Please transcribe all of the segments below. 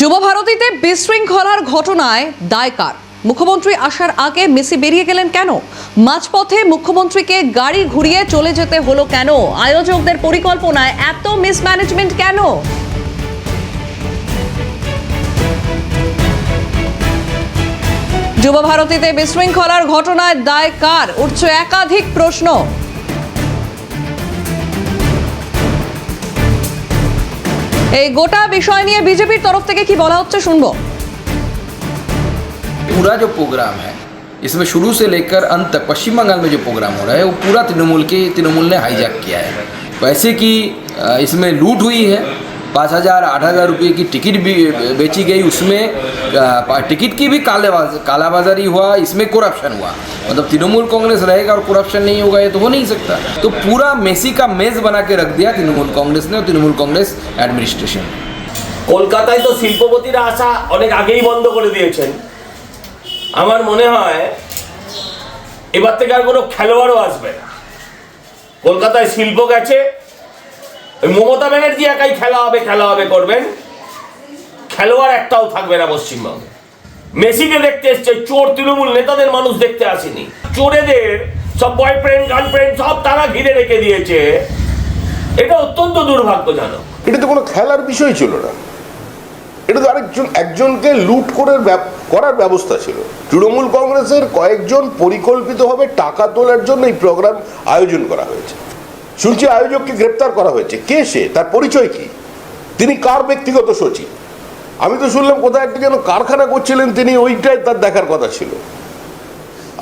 যুব ভারতীতে বিশৃঙ্খলার ঘটনায় দায় কার? মুখ্যমন্ত্রী আসার আগে মেসি বেরিয়ে গেলেন কেন? মাঝপথে মুখ্যমন্ত্রীকে গাড়ি ঘুরিয়ে চলে যেতে হলো কেন? আয়োজকদের পরিকল্পনায় এত মিসম্যানেজমেন্ট কেন? যুব ভারতীতে বিশৃঙ্খলার ঘটনায় দায় কার? উঠছে একাধিক প্রশ্ন। এই গোটা বিষয় নিয়ে বিজেপির তরফ থেকে কি বলা হচ্ছে শুনবো। पूरा जो प्रोग्राम है इसमें शुरू से लेकर अंत तक पश्चिम बंगाल में जो प्रोग्राम हो रहा है वो पूरा तृणमूल ने हाईजैक किया है। वैसे कि इसमें लूट हुई है, 5,000 8,000 रुपये की टिकट भी बेची गई, उसमें टिकट की भी कालाबाजारी हुआ, इसमें करप्शन हुआ। मतलब तृणमूल कांग्रेस रहेगा और करप्शन नहीं होगा ये तो हो नहीं सकता। तो पूरा मेसी का मेज़ बना के रख दिया तृणमूल कांग्रेस ने और तृणमूल कांग्रेस एडमिनिस्ट्रेशन। কলকাতায় তো শিল্পপতিরা আসা অনেক আগেই বন্ধ করে দিয়েছেন। আমার মনে হয় এবার থেকে আর কোনো খেলোয়াড়ও আসবে না। কলকাতায় শিল্প গেছে, ওই মমতা ব্যানার্জি একাই খেলা হবে করবেন, খেলোয়াড় একটাও থাকবে না পশ্চিমবঙ্গে। মেসিকে দেখতে এসছে চোর তৃণমূল নেতাদের, মানুষ দেখতে আসেনি। চোরেদের সব বয়ফ্রেন্ড গার্লফ্রেন্ড সব তারা ঘিরে রেখে দিয়েছে। এটা অত্যন্ত দুর্ভাগ্যজনক। এটা তো কোনো খেলার বিষয় ছিল না, এটা তো একজনকে লুট করার ব্যবস্থা ছিল। তৃণমূল কংগ্রেসের কয়েকজন পরিকল্পিতভাবে টাকা তোলার জন্য এই প্রোগ্রাম আয়োজন করা হয়েছে। শুনছি আয়োজককে গ্রেপ্তার করা হয়েছে। কে সে? তার পরিচয় কি? তিনি কার ব্যক্তিগত সচিব? আমি তো শুনলাম কোথায় একটা যেন কারখানা করছিলেন তিনি, ওইটাই তার দেখার কথা ছিল।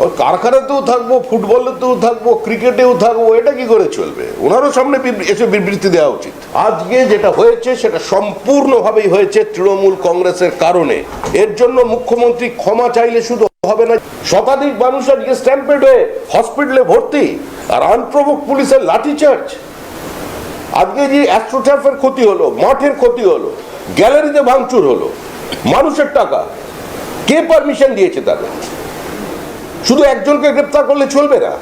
আর কারখানাতেও থাকবো, ফুটবলেতেও থাকবো, ক্রিকেটেও থাকবো, এটা কি করে চলবে? ওনারও সামনে এসে বিবৃতি দেওয়া উচিত। আজকে যেটা হয়েছে সেটা সম্পূর্ণভাবেই হয়েছে তৃণমূল কংগ্রেসের কারণে। এর জন্য মুখ্যমন্ত্রী ক্ষমা চাইলে শুধু হবে না, শতাধিক মানুষ আজকে স্ট্যাম্পেড হয়ে হসপিটালে ভর্তি, আর আনপ্রভোক পুলিশের লাঠিচার্জ। আজকে যে অ্যাস্ট্রোটার্ফের ক্ষতি হলো, মাঠের ক্ষতি হলো, গ্যালারিতে ভাঙচুর হলো, মানুষের টাকা কে পারমিশন দিয়েছে তাদের? শুধু একজনকে গ্রেপ্তার করলে চলবে না।